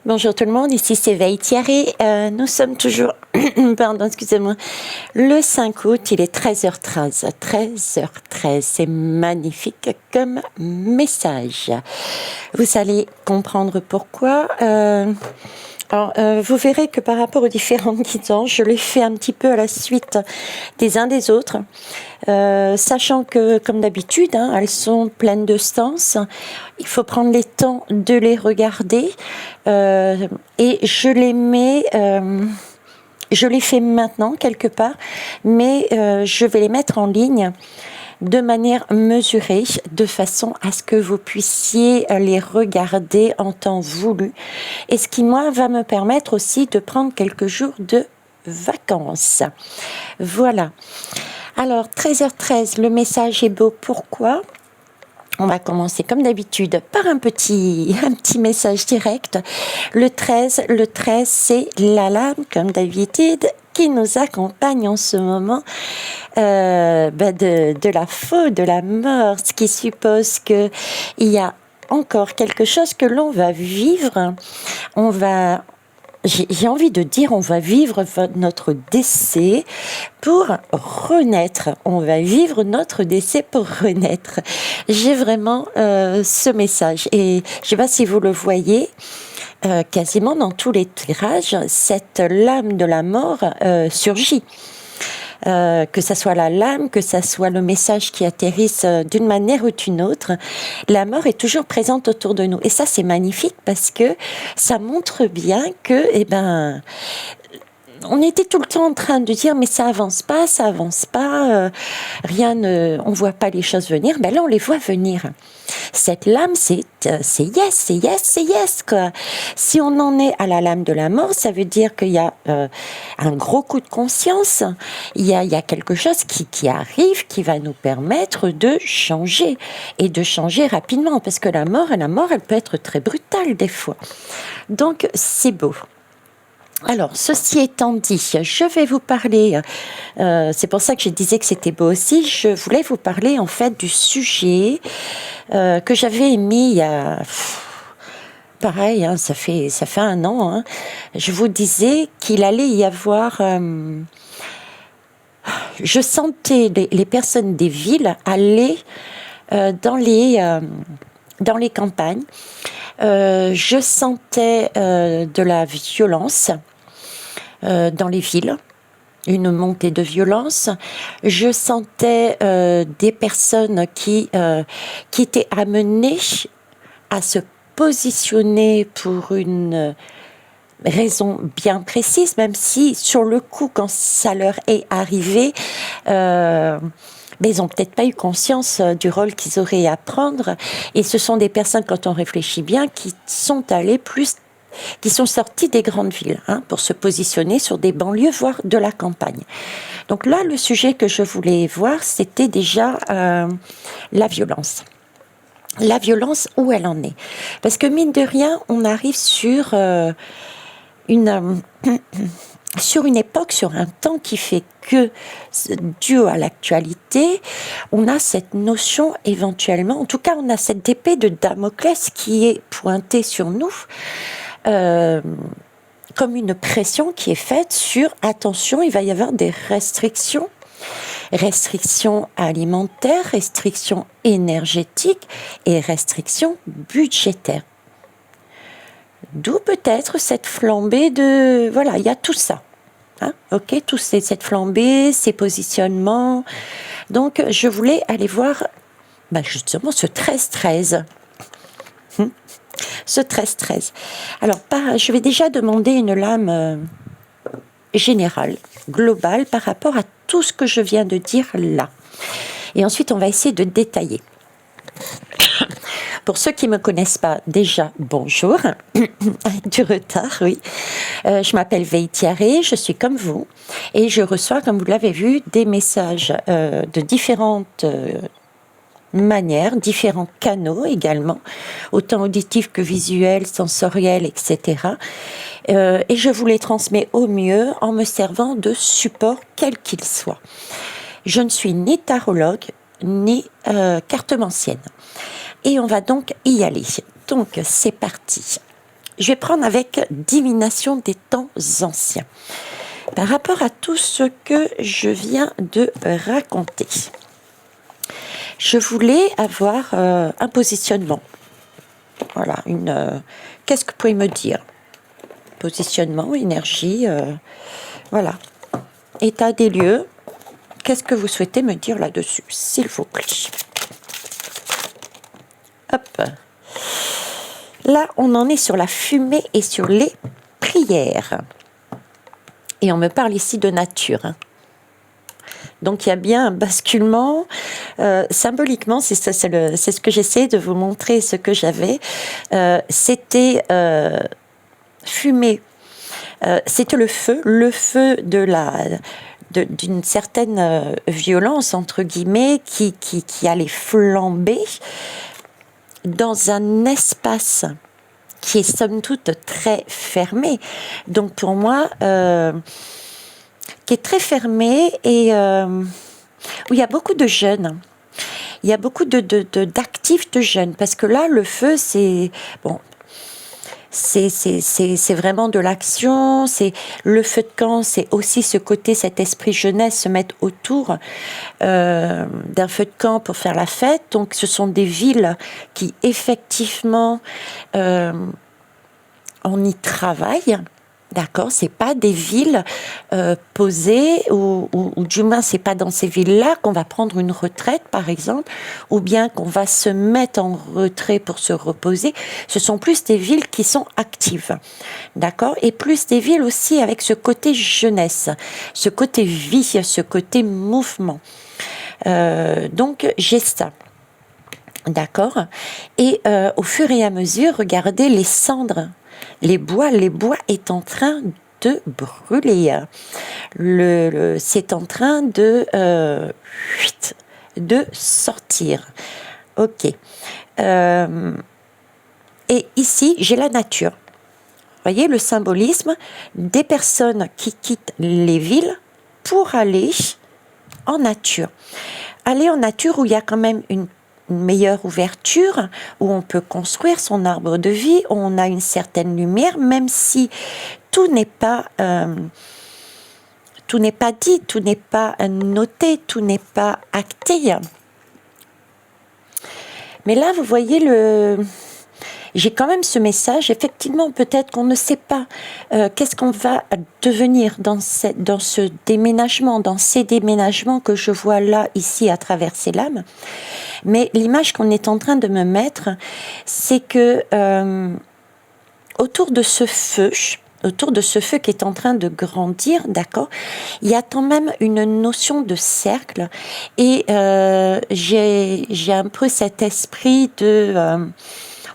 Bonjour tout le monde, ici c'est Veille Thierry. Nous sommes toujours, pardon, excusez-moi, le 5 août, il est 13h13. 13h13, c'est magnifique comme message. Vous allez comprendre pourquoi. Vous verrez que par rapport aux différentes guidances, je les fais un petit peu à la suite des uns des autres, sachant que, comme d'habitude, elles sont pleines de sens. Il faut prendre les temps de les regarder et je les mets... je les fais maintenant quelque part, mais je vais les mettre en ligne de manière mesurée, de façon à ce que vous puissiez les regarder en temps voulu. Et ce qui, moi, va me permettre aussi de prendre quelques jours de vacances. Voilà. Alors, 13h13, le message est beau. Pourquoi ? On va commencer comme d'habitude par un petit message direct. Le 13, c'est la lame, comme d'habitude, qui nous accompagne en ce moment de la faute, de la mort, ce qui suppose qu'il y a encore quelque chose que l'on va vivre. J'ai envie de dire, on va vivre notre décès pour renaître. On va vivre notre décès pour renaître. J'ai vraiment ce message. Et je ne sais pas si vous le voyez, quasiment dans tous les tirages, cette lame de la mort surgit. Que ça soit la lame, que ça soit le message qui atterrisse d'une manière ou d'une autre, la mort est toujours présente autour de nous. Et ça, c'est magnifique parce que ça montre bien que, on était tout le temps en train de dire mais ça avance pas, on voit pas les choses venir. Ben là, on les voit venir. Cette lame, c'est yes, quoi. Si on en est à la lame de la mort, ça veut dire qu'il y a un gros coup de conscience. Il y a quelque chose qui arrive, qui va nous permettre de changer et de changer rapidement, parce que la mort, elle peut être très brutale des fois. Donc, c'est beau. Alors, ceci étant dit, je vais vous parler, c'est pour ça que je disais que c'était beau aussi, je voulais vous parler en fait du sujet que j'avais émis il y a... Pareil, ça fait 1 an, je vous disais qu'il allait y avoir... je sentais les personnes des villes aller dans les campagnes. Je sentais de la violence dans les villes, une montée de violence. Je sentais des personnes qui étaient amenées à se positionner pour une raison bien précise, même si sur le coup, quand ça leur est arrivé, mais ils n'ont peut-être pas eu conscience du rôle qu'ils auraient à prendre. Et ce sont des personnes, quand on réfléchit bien, qui sont sorties des grandes villes pour se positionner sur des banlieues, voire de la campagne. Donc là, le sujet que je voulais voir, c'était déjà la violence. La violence, où elle en est. Parce que mine de rien, on arrive sur sur une époque, sur un temps qui fait que, dû à l'actualité, on a cette notion éventuellement, en tout cas on a cette épée de Damoclès qui est pointée sur nous, comme une pression qui est faite sur, attention, il va y avoir des restrictions alimentaires, restrictions énergétiques et restrictions budgétaires. D'où peut-être cette flambée de... Voilà, il y a tout ça. Cette flambée, ces positionnements. Donc, je voulais aller voir justement ce 13-13. Ce 13-13. Alors, je vais déjà demander une lame générale, globale, par rapport à tout ce que je viens de dire là. Et ensuite, on va essayer de détailler. Pour ceux qui ne me connaissent pas, déjà, bonjour, du retard, oui. Je m'appelle Veille Thierry, je suis comme vous, et je reçois, comme vous l'avez vu, des messages de différentes manières, différents canaux également, autant auditifs que visuels, sensoriels, etc. Et je vous les transmets au mieux en me servant de support quel qu'il soit. Je ne suis ni tarologue, ni cartomancienne. Et on va donc y aller. Donc, c'est parti. Je vais prendre avec divination des temps anciens. Par rapport à tout ce que je viens de raconter, je voulais avoir un positionnement. Voilà, qu'est-ce que vous pouvez me dire? Positionnement, énergie, voilà. État des lieux, qu'est-ce que vous souhaitez me dire là-dessus, s'il vous plaît? Hop. Là, on en est sur la fumée et sur les prières. Et on me parle ici de nature. Hein. Donc il y a bien un basculement. Symboliquement, c'est ce que j'essaie de vous montrer, ce que j'avais. C'était fumée. C'était le feu d'une certaine violence, entre guillemets, qui allait flamber dans un espace qui est somme toute très fermé. Donc pour moi, qui est très fermé et où il y a beaucoup de jeunes. Il y a beaucoup d'actifs de jeunes, parce que là, le feu, c'est... Bon, c'est vraiment de l'action, c'est le feu de camp, c'est aussi ce côté, cet esprit jeunesse, se mettre autour d'un feu de camp pour faire la fête. Donc ce sont des villes qui effectivement on y travaille. D'accord, c'est pas des villes posées ou du moins c'est pas dans ces villes-là qu'on va prendre une retraite par exemple, ou bien qu'on va se mettre en retrait pour se reposer. Ce sont plus des villes qui sont actives, d'accord, et plus des villes aussi avec ce côté jeunesse, ce côté vie, ce côté mouvement. Donc j'ai ça. D'accord. Et au fur et à mesure, regardez les cendres. Les bois est en train de brûler. C'est en train de sortir. Ok. Et ici, j'ai la nature. Vous voyez le symbolisme des personnes qui quittent les villes pour aller en nature. Aller en nature où il y a quand même une meilleure ouverture, où on peut construire son arbre de vie, où on a une certaine lumière, même si tout n'est pas dit, tout n'est pas noté, tout n'est pas acté. Mais là, vous voyez j'ai quand même ce message. Effectivement, peut-être qu'on ne sait pas qu'est-ce qu'on va devenir dans ce déménagement, dans ces déménagements que je vois là, ici, à travers ces lames. Mais l'image qu'on est en train de me mettre, c'est que autour de ce feu qui est en train de grandir, d'accord, il y a quand même une notion de cercle. Et j'ai un peu cet esprit de...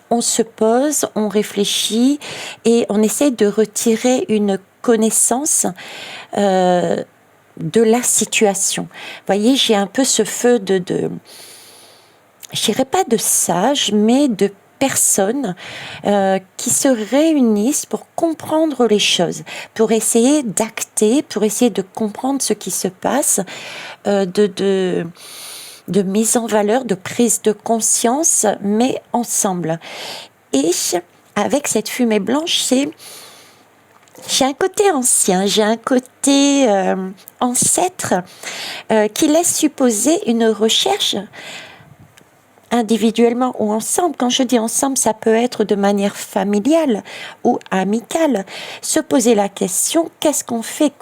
on se pose, on réfléchit et on essaie de retirer une connaissance de la situation. Vous voyez, j'ai un peu ce feu je dirais pas de sages, mais de personnes qui se réunissent pour comprendre les choses, pour essayer d'acter, pour essayer de comprendre ce qui se passe, de mise en valeur, de prise de conscience, mais ensemble. Et avec cette fumée blanche, j'ai un côté ancien, j'ai un côté ancêtre qui laisse supposer une recherche individuellement ou ensemble. Quand je dis ensemble, ça peut être de manière familiale ou amicale. Se poser la question, qu'est-ce qu'on fait?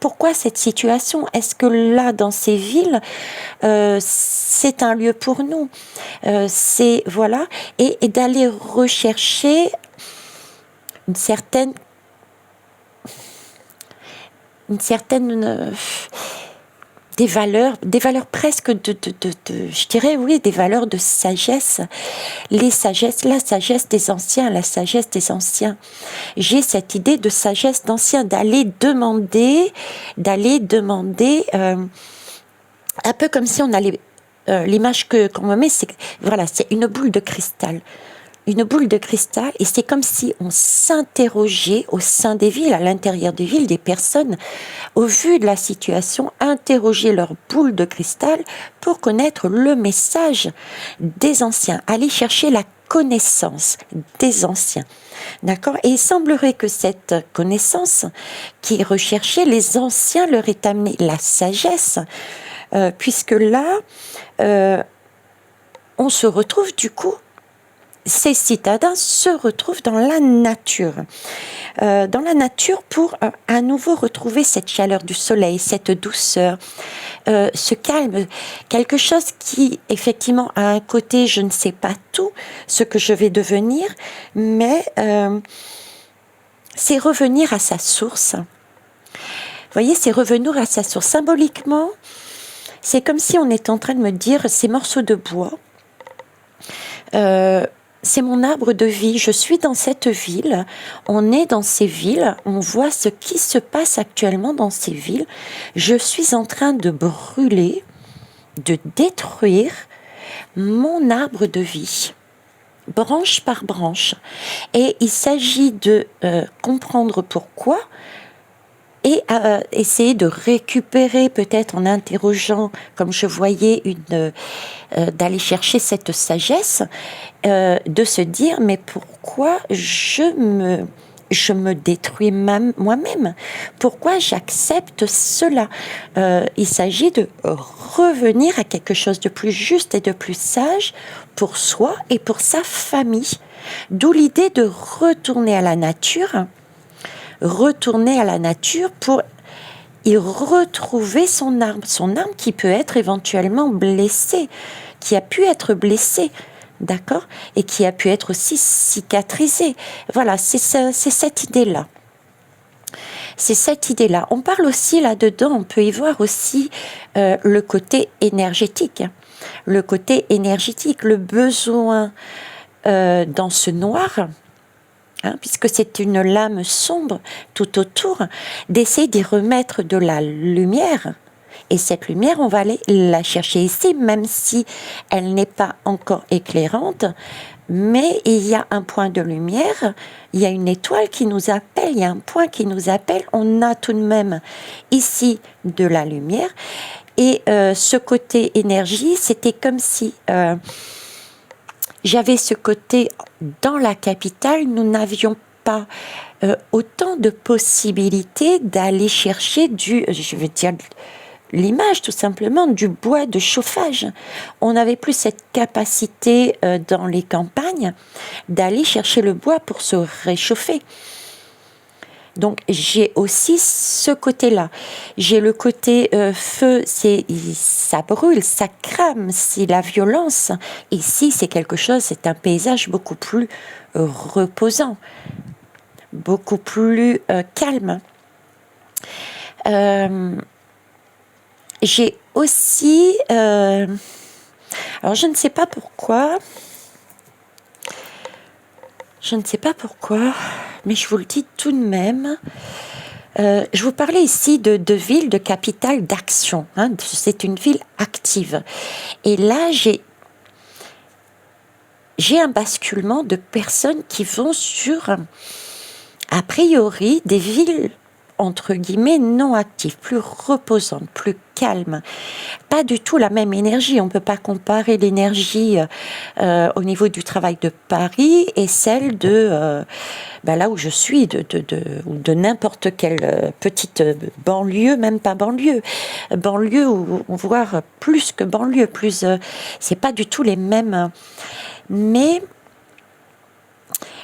Pourquoi cette situation? Est-ce que là, dans ces villes, c'est un lieu pour nous? Voilà, et d'aller rechercher une certaine des valeurs presque je dirais oui, des valeurs de sagesse. La sagesse des anciens, la sagesse des anciens. J'ai cette idée de sagesse d'anciens, d'aller demander, un peu comme si on allait, l'image qu'on me met, c'est, voilà, c'est une boule de cristal. une boule de cristal, et c'est comme si on s'interrogeait au sein des villes, à l'intérieur des villes, des personnes, au vu de la situation, interroger leur boule de cristal pour connaître le message des anciens, aller chercher la connaissance des anciens. D'accord? Et il semblerait que cette connaissance qui est recherchée, les anciens leur aient amené la sagesse, puisque là, on se retrouve du coup, ces citadins se retrouvent dans la nature. Pour à nouveau retrouver cette chaleur du soleil, cette douceur, ce calme, quelque chose qui effectivement a un côté, je ne sais pas tout ce que je vais devenir, mais c'est revenir à sa source. Vous voyez, c'est revenir à sa source. Symboliquement, c'est comme si on était en train de me dire, ces morceaux de bois, c'est mon arbre de vie, je suis dans cette ville, on est dans ces villes, on voit ce qui se passe actuellement dans ces villes, je suis en train de brûler, de détruire mon arbre de vie, branche par branche. Et il s'agit de comprendre pourquoi, et essayer de récupérer, peut-être en interrogeant, comme je voyais, d'aller chercher cette sagesse, de se dire, mais pourquoi je me détruis moi-même? Pourquoi j'accepte cela? Il s'agit de revenir à quelque chose de plus juste et de plus sage pour soi et pour sa famille. D'où l'idée de retourner à la nature pour y retrouver son arme qui peut être éventuellement blessée, qui a pu être blessée, d'accord, et qui a pu être aussi cicatrisée. Voilà, c'est cette idée-là. C'est cette idée-là. On parle aussi là-dedans, on peut y voir aussi le côté énergétique. Le côté énergétique, le besoin dans ce noir, puisque c'est une lame sombre tout autour, d'essayer d'y remettre de la lumière. Et cette lumière, on va aller la chercher ici, même si elle n'est pas encore éclairante, mais il y a un point de lumière, il y a une étoile qui nous appelle, il y a un point qui nous appelle, on a tout de même ici de la lumière. Et ce côté énergie, c'était comme si... j'avais ce côté, dans la capitale, nous n'avions pas autant de possibilités d'aller chercher je vais dire l'image tout simplement, du bois de chauffage. On n'avait plus cette capacité dans les campagnes d'aller chercher le bois pour se réchauffer. Donc j'ai aussi ce côté-là. J'ai le côté feu, ça brûle, ça crame, c'est la violence. Ici, c'est quelque chose, c'est un paysage beaucoup plus reposant, beaucoup plus calme. J'ai aussi, alors je ne sais pas pourquoi, mais je vous le dis tout de même. Je vous parlais ici de ville, de capitale, d'action. C'est une ville active. Et là, j'ai un basculement de personnes qui vont sur, a priori, des villes, entre guillemets, non actives, plus reposantes, plus calmes. Pas du tout la même énergie. On ne peut pas comparer l'énergie au niveau du travail de Paris et celle de là où je suis, de n'importe quelle petite banlieue, même pas banlieue, ou voire plus que banlieue, c'est pas du tout les mêmes. Mais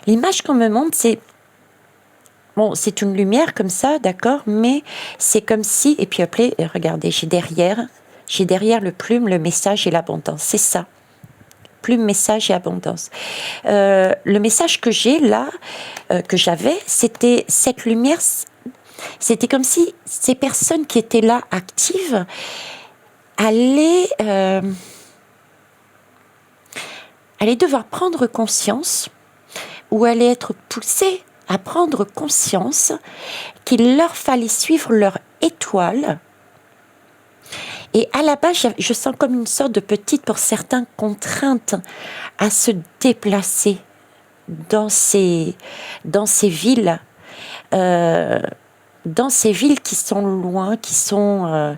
l'image qu'on me montre, c'est une lumière comme ça, d'accord, mais c'est comme si, et puis après, regardez, j'ai derrière le plume, le message et l'abondance, c'est ça. Plume, message et abondance. Le message que j'ai là, que j'avais, c'était cette lumière, c'était comme si ces personnes qui étaient là, actives, allaient devoir prendre conscience, ou allaient être poussées à prendre conscience qu'il leur fallait suivre leur étoile. Et à la base, je sens comme une sorte de petite, pour certains, contrainte à se déplacer dans ces, dans ces villes, euh, dans ces villes qui sont loin, qui sont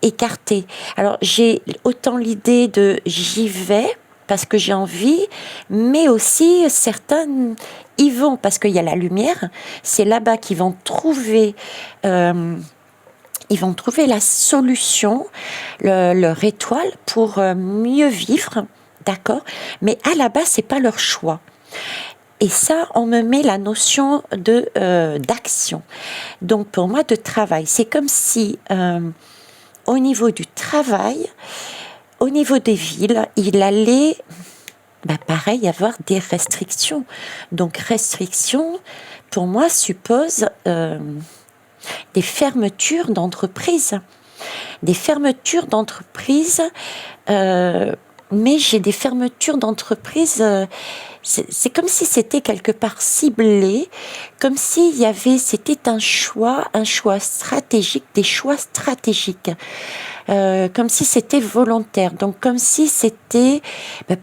écartées. Alors j'ai autant l'idée de j'y vais parce que j'ai envie, mais aussi certains y vont parce qu'il y a la lumière. C'est là-bas qu'ils vont trouver. Ils vont trouver la solution, leur étoile pour mieux vivre, d'accord? Mais à la base, c'est pas leur choix. Et ça, on me met la notion de d'action. Donc pour moi, de travail, c'est comme si au niveau du travail, au niveau des villes, il allait, pareil, avoir des restrictions. Donc restrictions, pour moi, suppose des fermetures d'entreprises. Des fermetures d'entreprises, mais j'ai des fermetures d'entreprises, c'est comme si c'était quelque part ciblé, comme s'il y avait, c'était un choix stratégique, des choix stratégiques, comme si c'était volontaire, donc comme si c'était,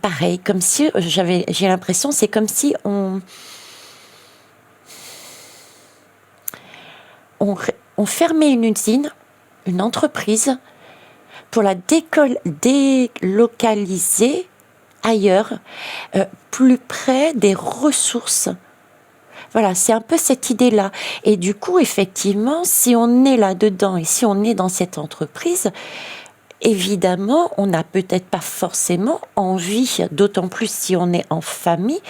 pareil, comme si j'ai l'impression, c'est comme si on fermait une usine, une entreprise, pour la délocaliser ailleurs, plus près des ressources. Voilà, c'est un peu cette idée-là. Et du coup, effectivement, si on est là-dedans et si on est dans cette entreprise, évidemment, on n'a peut-être pas forcément envie, d'autant plus si on est en famille,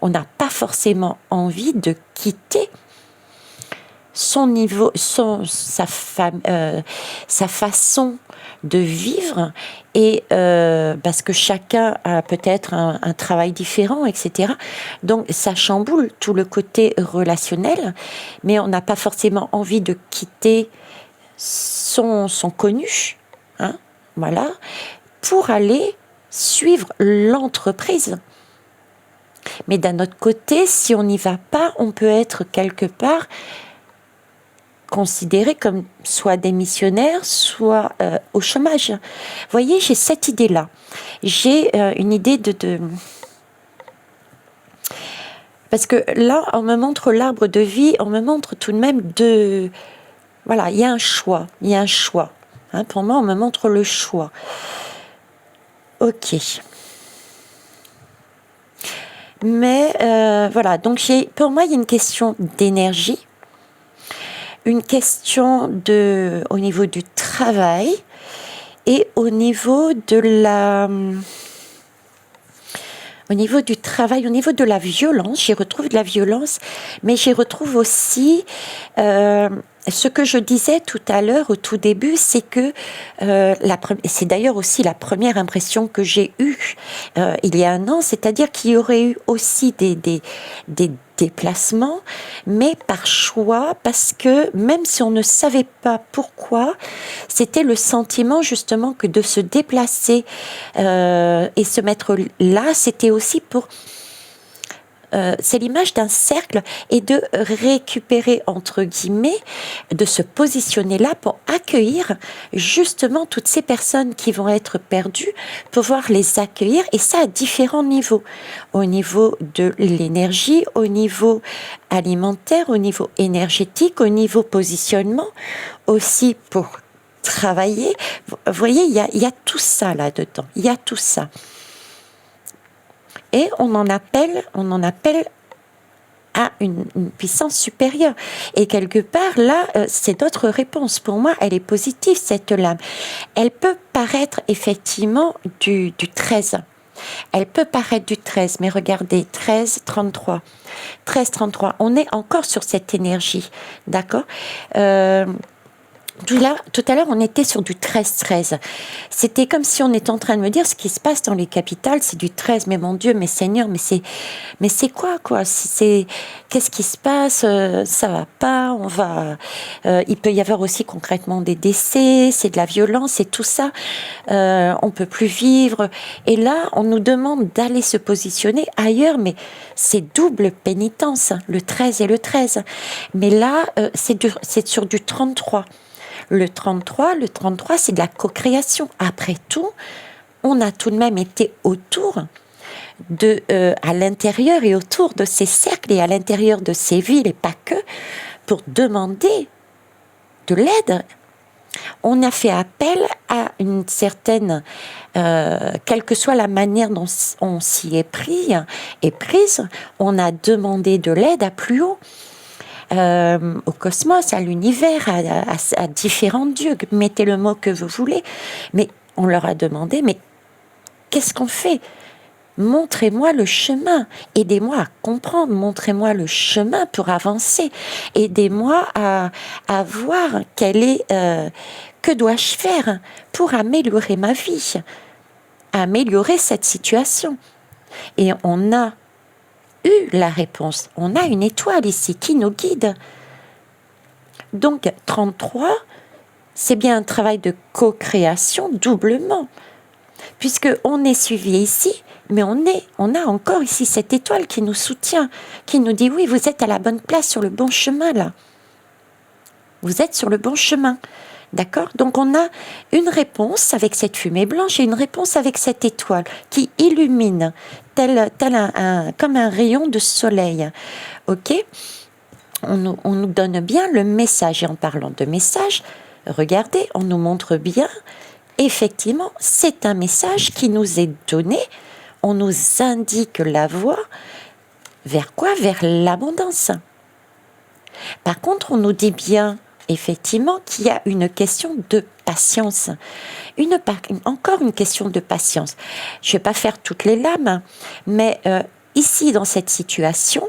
on n'a pas forcément envie de quitter son niveau, sa façon de vivre, et parce que chacun a peut-être un travail différent, etc. Donc ça chamboule tout le côté relationnel, mais on n'a pas forcément envie de quitter son connu, hein, voilà, pour aller suivre l'entreprise. Mais d'un autre côté, si on n'y va pas, on peut être quelque part considérés comme soit démissionnaires, soit au chômage. Vous voyez, j'ai cette idée-là. J'ai une idée de... Parce que là, on me montre l'arbre de vie, on me montre tout de même de... Voilà, il y a un choix, il y a un choix. Hein, pour moi, on me montre le choix. Ok. Mais voilà, donc pour moi, il y a une question d'énergie, une question au niveau du travail et au niveau de au niveau du travail, au niveau de la violence. J'y retrouve de la violence, mais j'y retrouve aussi ce que je disais tout à l'heure au tout début, c'est que c'est d'ailleurs aussi la première impression que j'ai eue il y a un an, c'est-à-dire qu'il y aurait eu aussi des déplacements, mais par choix, parce que même si on ne savait pas pourquoi, c'était le sentiment justement que de se déplacer et se mettre là, c'était aussi pour... c'est l'image d'un cercle et de récupérer, entre guillemets, de se positionner là pour accueillir justement toutes ces personnes qui vont être perdues, pouvoir les accueillir, et ça à différents niveaux. Au niveau de l'énergie, au niveau alimentaire, au niveau énergétique, au niveau positionnement, aussi pour travailler. Vous voyez, il y a tout ça là-dedans, il y a tout ça. Et on en appelle à une puissance supérieure. Et quelque part, là, c'est notre réponse. Pour moi, elle est positive, cette lame. Elle peut paraître effectivement du 13. Elle peut paraître du 13, mais regardez, 13, 33. 13, 33, on est encore sur cette énergie, d'accord tout à l'heure, on était sur du 13-13. C'était comme si on était en train de me dire ce qui se passe dans les capitales, c'est du 13. Mais mon Dieu, mais Seigneur, mais c'est quoi qu'est-ce qui se passe? Ça va pas, il peut y avoir aussi concrètement des décès, c'est de la violence, c'est tout ça. On peut plus vivre. Et là, on nous demande d'aller se positionner ailleurs, mais c'est double pénitence, le 13 et le 13. Mais là, c'est sur du 33. Le 33, c'est de la co-création. Après tout, on a tout de même été autour à l'intérieur et autour de ces cercles et à l'intérieur de ces villes et pas que, pour demander de l'aide. On a fait appel à une certaine, quelle que soit la manière dont on s'y est prise, on a demandé de l'aide à plus haut, au cosmos, à l'univers, à différents dieux, mettez le mot que vous voulez, mais on leur a demandé, mais qu'est-ce qu'on fait ? Montrez-moi le chemin, aidez-moi à comprendre, montrez-moi le chemin pour avancer, aidez-moi à voir que dois-je faire pour améliorer ma vie, améliorer cette situation. Et on a eu la réponse, on a une étoile ici qui nous guide. Donc 33, c'est bien un travail de co-création doublement, puisqu'on est suivi ici, mais on a encore ici cette étoile qui nous soutient, qui nous dit oui, vous êtes à la bonne place, sur le bon chemin là. Vous êtes sur le bon chemin, d'accord ? Donc on a une réponse avec cette fumée blanche et une réponse avec cette étoile qui illumine, comme un rayon de soleil, ok ? On nous donne bien le message, et en parlant de message, regardez, on nous montre bien. Effectivement, c'est un message qui nous est donné. On nous indique la voie vers quoi ? Vers l'abondance. Par contre, on nous dit bien, effectivement, qu'il y a une question de patience. Encore une question de patience. Je ne vais pas faire toutes les lames, mais ici, dans cette situation,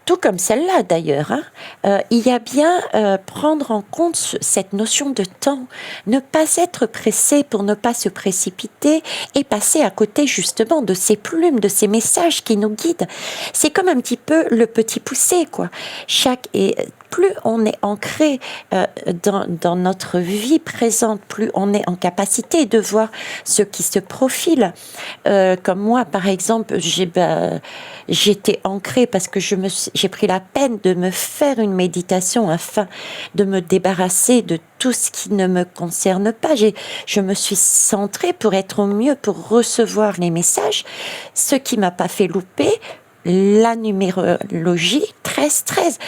tout comme celle-là d'ailleurs, il y a bien prendre en compte cette notion de temps, ne pas être pressé pour ne pas se précipiter et passer à côté justement de ces plumes, de ces messages qui nous guident. C'est comme un petit peu le petit poussé, quoi. Plus on est ancré dans notre vie présente, plus on est en capacité de voir ce qui se profile. Comme moi, par exemple, j'étais ancrée parce que j'ai pris la peine de me faire une méditation afin de me débarrasser de tout ce qui ne me concerne pas. Je me suis centrée pour être au mieux, pour recevoir les messages, ce qui m'a pas fait louper la numérologie 13-13.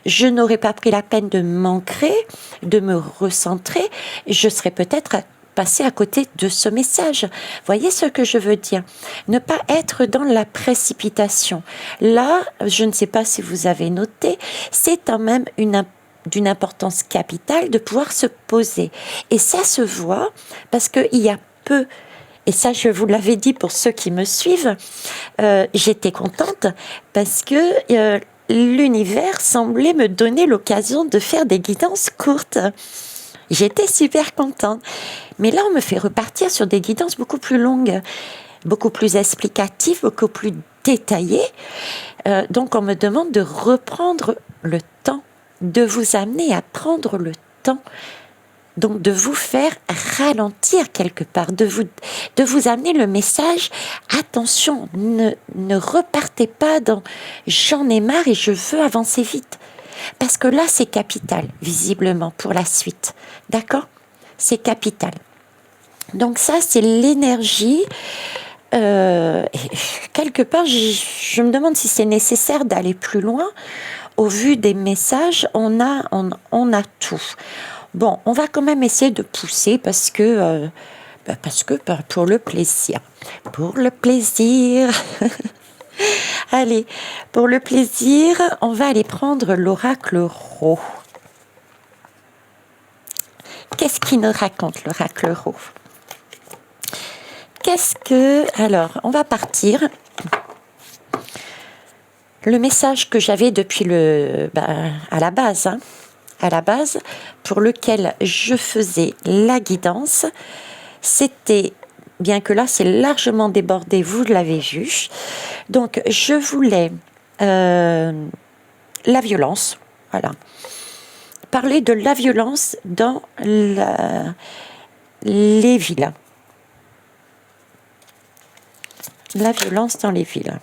Je n'aurais pas pris la peine de m'ancrer, de me recentrer, je serais peut-être passée à côté de ce message. Voyez ce que je veux dire ? Ne pas être dans la précipitation. Là, je ne sais pas si vous avez noté, c'est quand même d'une importance capitale de pouvoir se poser. Et ça se voit parce qu'il y a peu. Et ça, je vous l'avais dit pour ceux qui me suivent, j'étais contente parce que l'univers semblait me donner l'occasion de faire des guidances courtes. J'étais super contente. Mais là, on me fait repartir sur des guidances beaucoup plus longues, beaucoup plus explicatives, beaucoup plus détaillées. Donc, on me demande de reprendre le temps, de vous amener à prendre le temps. Donc, de vous faire ralentir quelque part, de vous amener le message, attention, ne repartez pas dans « j'en ai marre et je veux avancer vite ». Parce que là, c'est capital, visiblement, pour la suite. D'accord ? C'est capital. Donc ça, c'est l'énergie. Quelque part, je me demande si c'est nécessaire d'aller plus loin. Au vu des messages, on a tout. Bon, on va quand même essayer de pousser parce que pour le plaisir. Pour le plaisir. Allez, pour le plaisir, on va aller prendre l'oracle Ro. Qu'est-ce qu'il nous raconte, l'oracle Ro ? Alors, on va partir. Le message que j'avais depuis à la base, pour lequel je faisais la guidance, c'était, bien que là c'est largement débordé, vous l'avez vu, donc je voulais la violence, voilà, parler de la violence dans les villes. La violence dans les villes.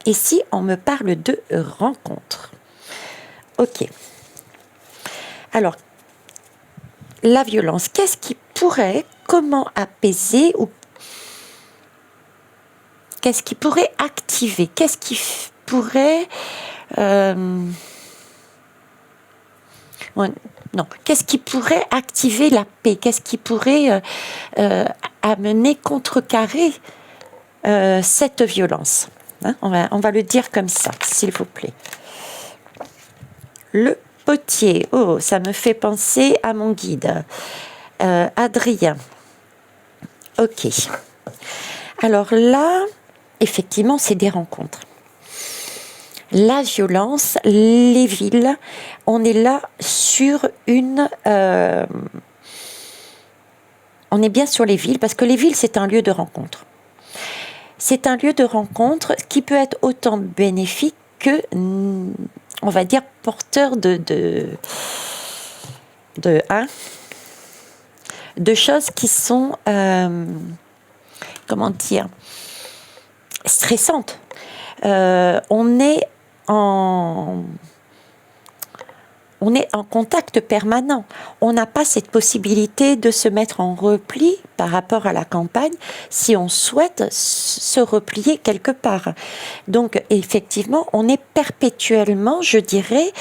Ici, on me parle de rencontre. Ok. Alors, la violence, qu'est-ce qui pourrait comment apaiser ou qu'est-ce qui pourrait activer, qu'est-ce qui pourrait... non, qu'est-ce qui pourrait activer la paix, qu'est-ce qui pourrait amener, contrecarrer cette violence, hein, on va le dire comme ça, s'il vous plaît. Le potier, oh, ça me fait penser à mon guide, Adrien. Ok. Alors là, effectivement, c'est des rencontres. La violence, les villes, on est là sur une... on est bien sur les villes, parce que les villes, c'est un lieu de rencontre. C'est un lieu de rencontre qui peut être autant bénéfique que, on va dire, porteur de choses qui sont, comment dire, stressantes. On est en contact permanent. On n'a pas cette possibilité de se mettre en repli par rapport à la campagne si on souhaite se replier quelque part. Donc, effectivement, on est perpétuellement, je dirais,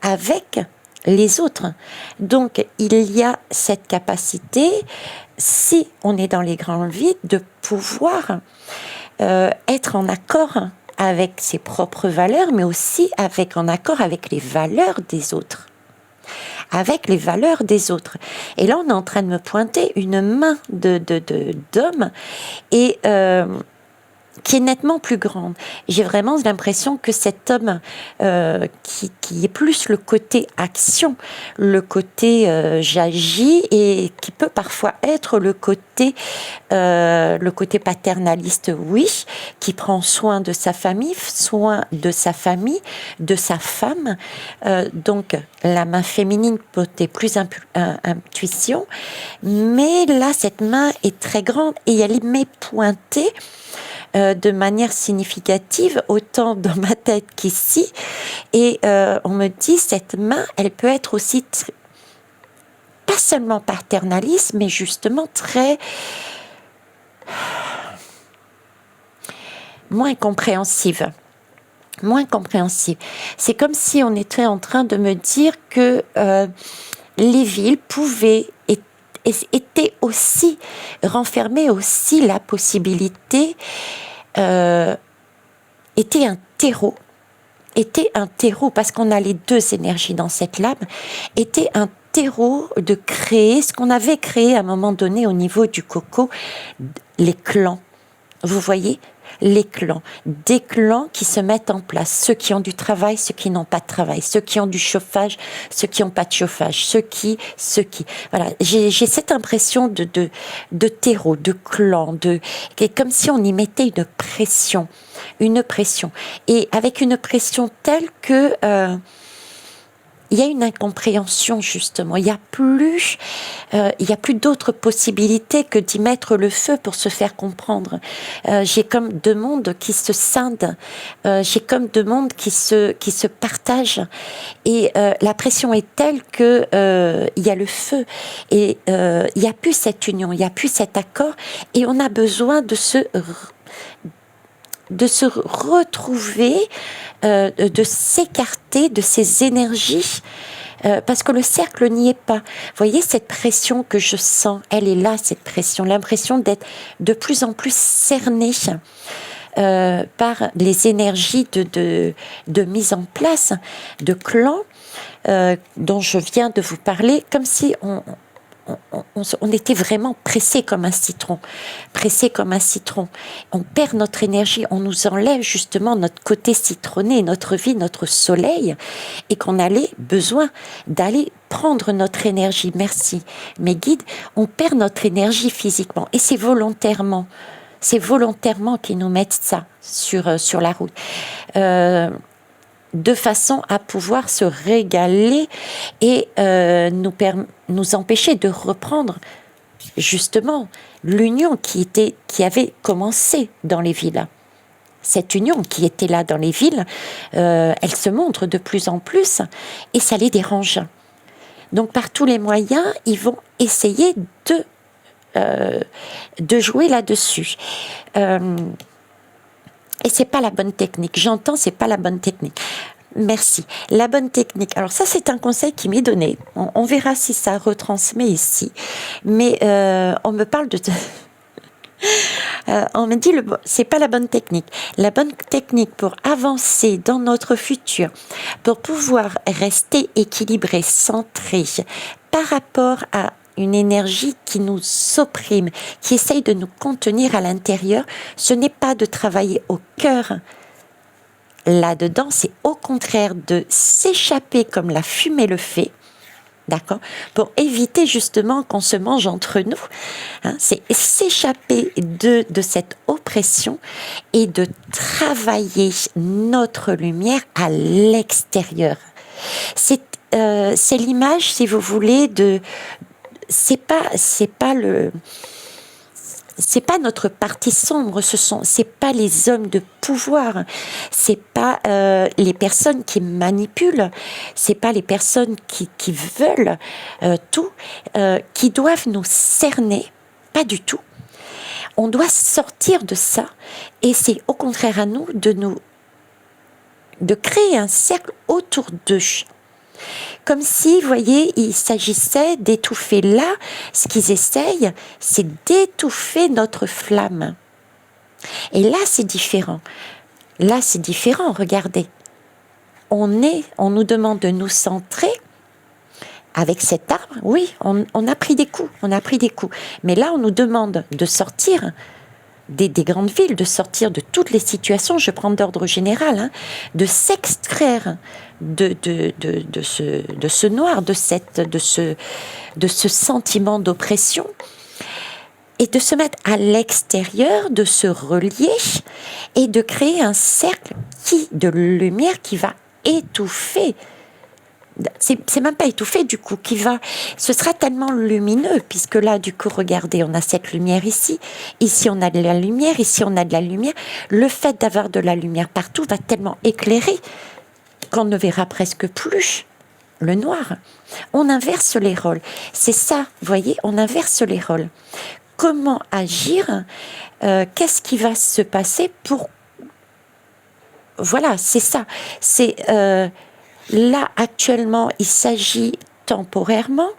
avec les autres. Donc, il y a cette capacité, si on est dans les grands vides, de pouvoir être en accord avec ses propres valeurs, mais aussi en accord avec les valeurs des autres. Avec les valeurs des autres. Et là, on est en train de me pointer une main d'homme et qui est nettement plus grande. J'ai vraiment l'impression que cet homme qui est plus le côté action, le côté j'agis, et qui peut parfois être le côté paternaliste, oui, qui prend soin de sa famille, de sa femme. Donc la main féminine peut être plus intuition, mais là cette main est très grande et elle m'est pointée de manière significative, autant dans ma tête qu'ici. Et on me dit, cette main, elle peut être aussi pas seulement paternaliste, mais justement très... moins compréhensive. Moins compréhensive. C'est comme si on était en train de me dire que les villes pouvaient était aussi renfermée aussi la possibilité était un terreau parce qu'on a les deux énergies dans cette lame, était un terreau de créer ce qu'on avait créé à un moment donné au niveau du coco, les clans. Vous voyez, les clans, des clans qui se mettent en place, ceux qui ont du travail, ceux qui n'ont pas de travail, ceux qui ont du chauffage, ceux qui n'ont pas de chauffage, ceux qui. Voilà, j'ai cette impression de terreau, de clan, comme si on y mettait une pression, et avec une pression telle que il y a une incompréhension, justement. Il y a plus d'autres possibilités que d'y mettre le feu pour se faire comprendre. J'ai comme deux mondes qui se scindent. J'ai comme deux mondes qui se partagent. Et la pression est telle que il y a le feu. Et il n'y a plus cette union, il n'y a plus cet accord. Et on a besoin de se retrouver, de s'écarter de ces énergies, parce que le cercle n'y est pas. Vous voyez cette pression que je sens, elle est là, cette pression, l'impression d'être de plus en plus cernée par les énergies de mise en place, de clans dont je viens de vous parler, comme si on était vraiment pressé comme un citron. On perd notre énergie, on nous enlève justement notre côté citronné, notre vie, notre soleil, et qu'on avait besoin d'aller prendre notre énergie. Merci, mes guides. On perd notre énergie physiquement, et c'est volontairement qu'ils nous mettent ça sur la route. De façon à pouvoir se régaler et nous empêcher de reprendre justement l'union qui avait commencé dans les villes. Cette union qui était là dans les villes, elle se montre de plus en plus et ça les dérange. Donc par tous les moyens, ils vont essayer de de jouer là-dessus. Et c'est pas la bonne technique. J'entends, c'est pas la bonne technique. Merci. La bonne technique. Alors ça, c'est un conseil qui m'est donné. On verra si ça retransmet ici. Mais on me parle de... on me dit c'est pas la bonne technique. La bonne technique pour avancer dans notre futur, pour pouvoir rester équilibré, centré par rapport à une énergie qui nous opprime, qui essaye de nous contenir à l'intérieur, ce n'est pas de travailler au cœur. Là-dedans, c'est au contraire de s'échapper comme la fumée le fait, d'accord, pour éviter justement qu'on se mange entre nous. Hein, c'est s'échapper de cette oppression et de travailler notre lumière à l'extérieur. C'est l'image, si vous voulez, de... C'est pas notre partie sombre, c'est pas les hommes de pouvoir, c'est pas les personnes qui manipulent, c'est pas les personnes qui veulent tout, qui doivent nous cerner, pas du tout. On doit sortir de ça, et c'est au contraire à nous de créer un cercle autour d'eux. Comme si, vous voyez, il s'agissait d'étouffer là, ce qu'ils essayent, c'est d'étouffer notre flamme. Et là, c'est différent. Là, c'est différent, regardez. On nous demande de nous centrer avec cet arbre. Oui, on a pris des coups, Mais là, on nous demande de sortir des grandes villes, de sortir de toutes les situations, je prends d'ordre général, hein, de s'extraire de ce noir, de ce sentiment d'oppression, et de se mettre à l'extérieur, de se relier et de créer un cercle de lumière qui va étouffer. C'est même pas étouffé du coup, ce sera tellement lumineux, puisque là du coup regardez, on a cette lumière ici on a de la lumière, ici on a de la lumière. Le fait d'avoir de la lumière partout va tellement éclairer qu'on ne verra presque plus le noir. On inverse les rôles, c'est ça, vous voyez, on inverse les rôles. Comment agir, qu'est-ce qui va se passer pour... Voilà, c'est ça, c'est... Là, actuellement, il s'agit temporairement,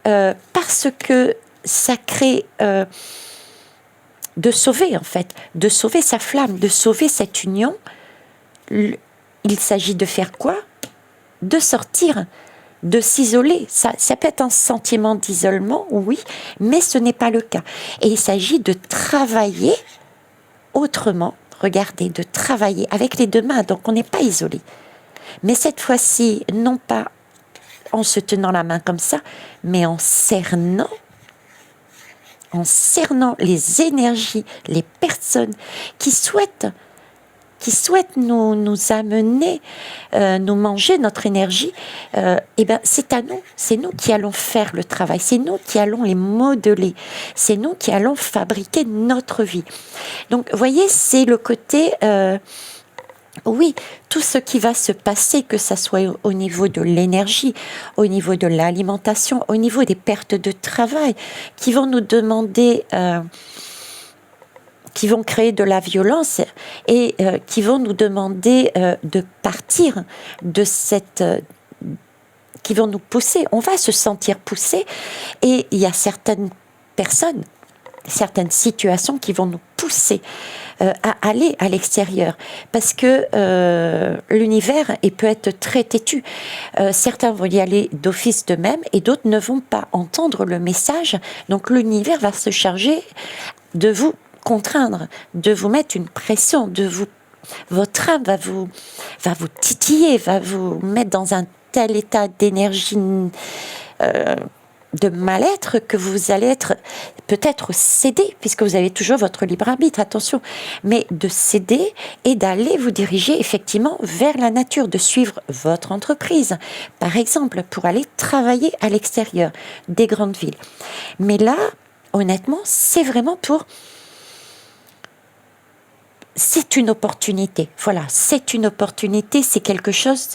parce que ça crée de sauver, en fait, de sauver sa flamme, de sauver cette union. Il s'agit de faire quoi? De sortir, de s'isoler. Ça peut être un sentiment d'isolement, oui, mais ce n'est pas le cas. Et il s'agit de travailler autrement, regardez, de travailler avec les deux mains, donc on n'est pas isolé. Mais cette fois-ci, non pas en se tenant la main comme ça, mais en cernant les énergies, les personnes qui souhaitent nous amener, nous manger notre énergie, et ben c'est à nous, c'est nous qui allons faire le travail, c'est nous qui allons les modeler, c'est nous qui allons fabriquer notre vie. Donc, vous voyez, c'est le côté... oui, tout ce qui va se passer, que ça soit au niveau de l'énergie, au niveau de l'alimentation, au niveau des pertes de travail, qui vont nous demander, qui vont créer de la violence et qui vont nous demander de partir de cette... qui vont nous pousser. On va se sentir poussé, et il y a certaines personnes, certaines situations qui vont nous pousser à aller à l'extérieur, parce que l'univers peut être très têtu. Certains vont y aller d'office d'eux-mêmes et d'autres ne vont pas entendre le message. Donc l'univers va se charger de vous contraindre, de vous mettre une pression, votre âme va vous titiller, va vous mettre dans un tel état d'énergie, de mal-être, que vous allez être peut-être cédé, puisque vous avez toujours votre libre arbitre, attention, mais de céder et d'aller vous diriger effectivement vers la nature, de suivre votre entreprise, par exemple, pour aller travailler à l'extérieur des grandes villes. Mais là, honnêtement, c'est vraiment c'est une opportunité. Voilà, c'est une opportunité, c'est quelque chose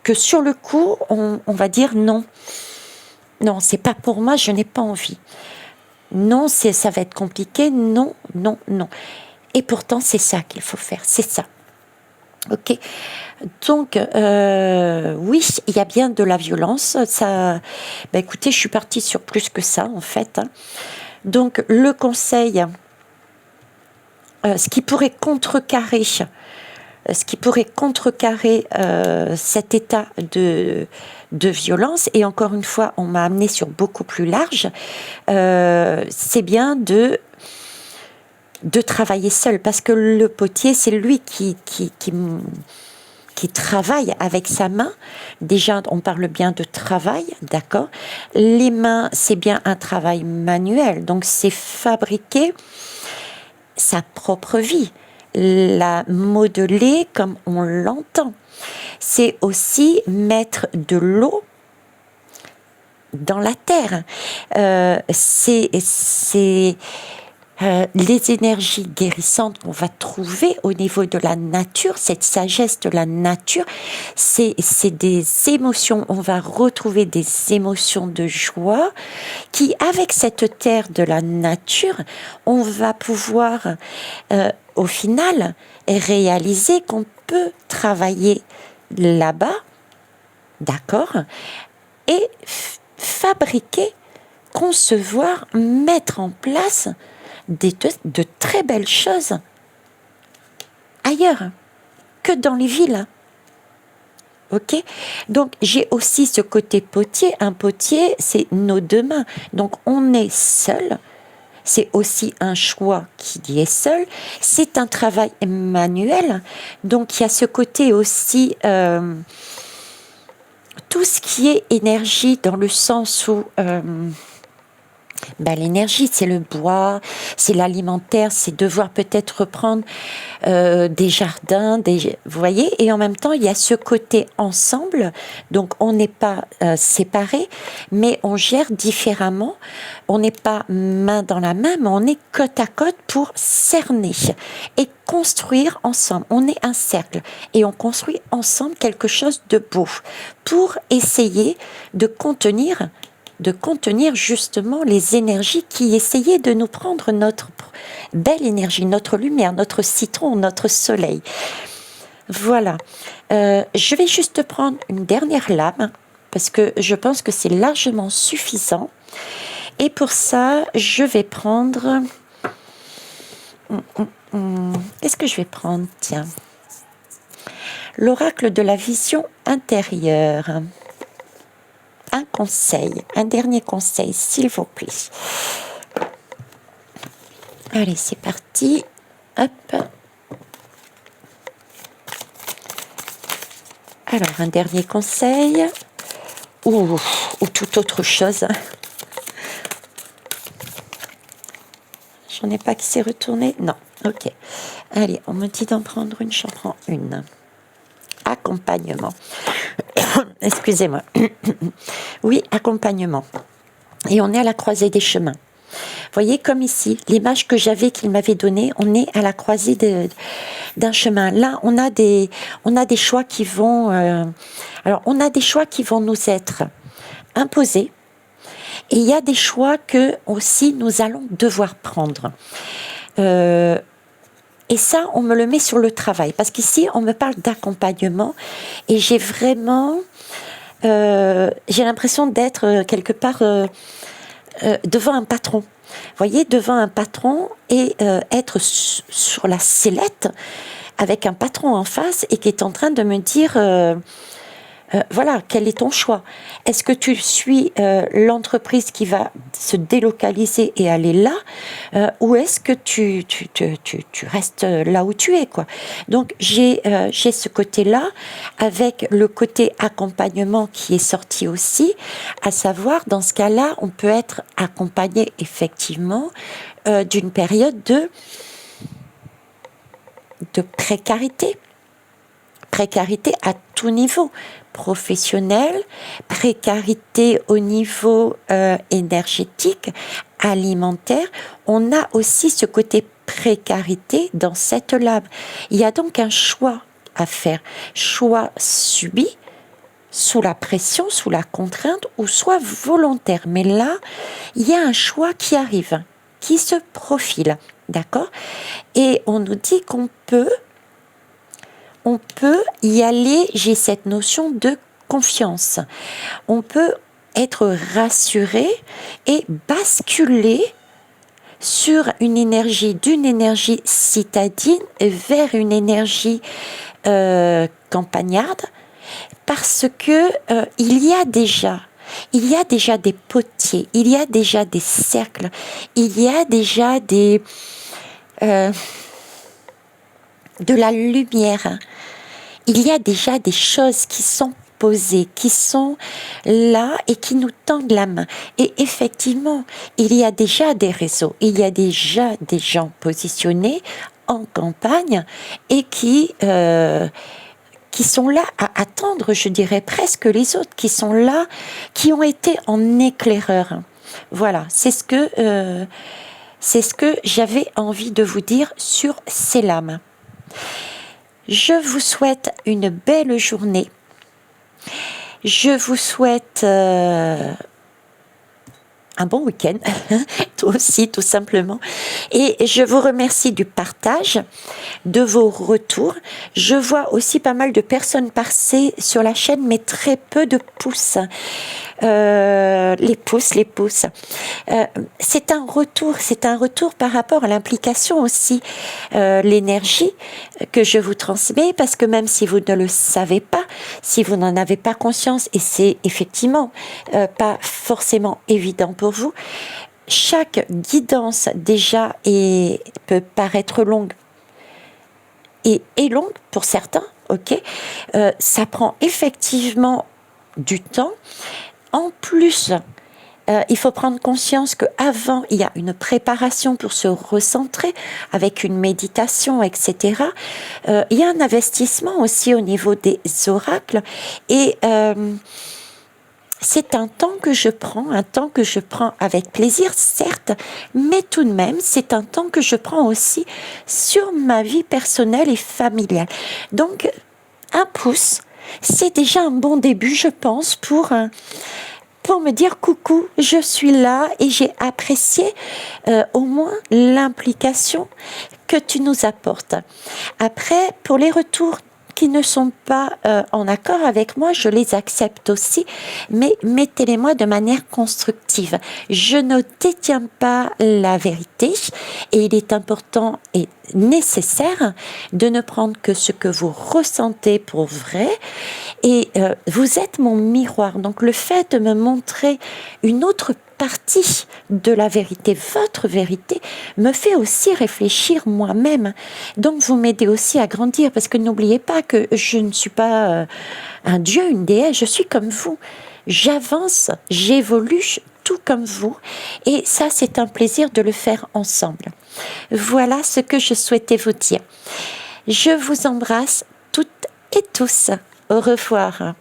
que sur le coup, on va dire non. Non, c'est pas pour moi, je n'ai pas envie. non, ça va être compliqué, non, non, non. Et pourtant, c'est ça qu'il faut faire, c'est ça. Ok, donc oui, il y a bien de la violence. Ça, bah, écoutez, je suis partie sur plus que ça en fait, hein. Donc le conseil, ce qui pourrait contrecarrer, cet état de violence, et encore une fois, on m'a amené sur beaucoup plus large, c'est bien de travailler seul, parce que le potier, c'est lui qui travaille avec sa main. Déjà, on parle bien de travail, d'accord? Les mains, c'est bien un travail manuel, donc c'est fabriquer sa propre vie, la modeler comme on l'entend. C'est aussi mettre de l'eau dans la terre. C'est les énergies guérissantes qu'on va trouver au niveau de la nature, cette sagesse de la nature, c'est des émotions, on va retrouver des émotions de joie qui, avec cette terre de la nature, on va pouvoir au final réaliser qu'on peut travailler là-bas, d'accord, et fabriquer, concevoir, mettre en place de très belles choses ailleurs que dans les villes. Ok, donc j'ai aussi ce côté potier. Un potier, c'est nos deux mains. Donc on est seul. C'est aussi un choix qui est seul. C'est un travail manuel. Donc il y a ce côté aussi tout ce qui est énergie, dans le sens où l'énergie, c'est le bois, c'est l'alimentaire, c'est devoir peut-être reprendre des jardins, vous voyez, et en même temps, il y a ce côté ensemble, donc on n'est pas séparés, mais on gère différemment, on n'est pas main dans la main, mais on est côte à côte pour cerner et construire ensemble. On est un cercle et on construit ensemble quelque chose de beau pour essayer de contenir justement les énergies qui essayaient de nous prendre notre belle énergie, notre lumière, notre citron, notre soleil. Voilà. Je vais juste prendre une dernière lame parce que je pense que c'est largement suffisant. Et pour ça, je vais prendre... Qu'est-ce que je vais prendre? Tiens. L'oracle de la vision intérieure. Un conseil, un dernier conseil, s'il vous plaît. Allez, c'est parti. Hop. Alors, un dernier conseil. Ou toute autre chose. J'en ai pas qui s'est retourné. Non, ok. Allez, on me dit d'en prendre une, j'en prends une. Accompagnement. Excusez-moi. Oui, accompagnement. Et on est à la croisée des chemins. Vous voyez, comme ici, l'image que j'avais, qu'il m'avait donnée, on est à la croisée d'un chemin. Là, on a des choix qui vont... alors, on a des choix qui vont nous être imposés. Et il y a des choix que aussi nous allons devoir prendre. Et ça, on me le met sur le travail. Parce qu'ici, on me parle d'accompagnement. Et j'ai vraiment... j'ai l'impression d'être quelque part devant un patron. Vous voyez, devant un patron et être sur la sellette avec un patron en face et qui est en train de me dire... voilà, quel est ton choix? Est-ce que tu suis l'entreprise qui va se délocaliser et aller là, ou est-ce que tu restes là où tu es, quoi? Donc j'ai ce côté-là avec le côté accompagnement qui est sorti aussi, à savoir dans ce cas-là, on peut être accompagné effectivement d'une période de précarité. Précarité à tout niveau, professionnel, précarité au niveau énergétique, alimentaire. On a aussi ce côté précarité dans cette lame. Il y a donc un choix à faire, choix subi sous la pression, sous la contrainte, ou soit volontaire. Mais là, il y a un choix qui arrive, qui se profile, d'accord? Et on nous dit qu'on peut y aller, j'ai cette notion de confiance. On peut être rassuré et basculer sur une énergie, d'une énergie citadine vers une énergie campagnarde, parce que il y a déjà des potiers, il y a déjà des cercles, il y a déjà de la lumière, il y a déjà des choses qui sont posées, qui sont là et qui nous tendent la main. Et effectivement, il y a déjà des réseaux, il y a déjà des gens positionnés en campagne et qui sont là à attendre, je dirais presque les autres, qui sont là, qui ont été en éclaireur. Voilà, c'est ce que j'avais envie de vous dire sur ces lames. Je vous souhaite une belle journée. Je vous souhaite un bon week-end, toi aussi, tout simplement. Et je vous remercie du partage, de vos retours. Je vois aussi pas mal de personnes passer sur la chaîne, mais très peu de pouces. Les pouces. C'est un retour par rapport à l'implication aussi, l'énergie que je vous transmets, parce que même si vous ne le savez pas, si vous n'en avez pas conscience, et c'est effectivement pas forcément évident pour vous, chaque guidance déjà peut paraître longue et est longue pour certains, ok, ça prend effectivement du temps. En plus, il faut prendre conscience qu'avant, il y a une préparation pour se recentrer avec une méditation, etc. Il y a un investissement aussi au niveau des oracles et c'est un temps que je prends avec plaisir, certes, mais tout de même, c'est un temps que je prends aussi sur ma vie personnelle et familiale. Donc, un pouce, c'est déjà un bon début, je pense, pour me dire coucou, je suis là et j'ai apprécié au moins l'implication que tu nous apportes. Après, pour les retours qui ne sont pas en accord avec moi, je les accepte aussi, mais mettez-les-moi de manière constructive. Je ne détiens pas la vérité et il est important et nécessaire de ne prendre que ce que vous ressentez pour vrai. Et vous êtes mon miroir, donc le fait de me montrer une autre partie de la vérité, votre vérité, me fait aussi réfléchir moi-même. Donc vous m'aidez aussi à grandir, parce que n'oubliez pas que je ne suis pas un dieu, une déesse, je suis comme vous. J'avance, j'évolue tout comme vous, et ça c'est un plaisir de le faire ensemble. Voilà ce que je souhaitais vous dire. Je vous embrasse toutes et tous. Au revoir.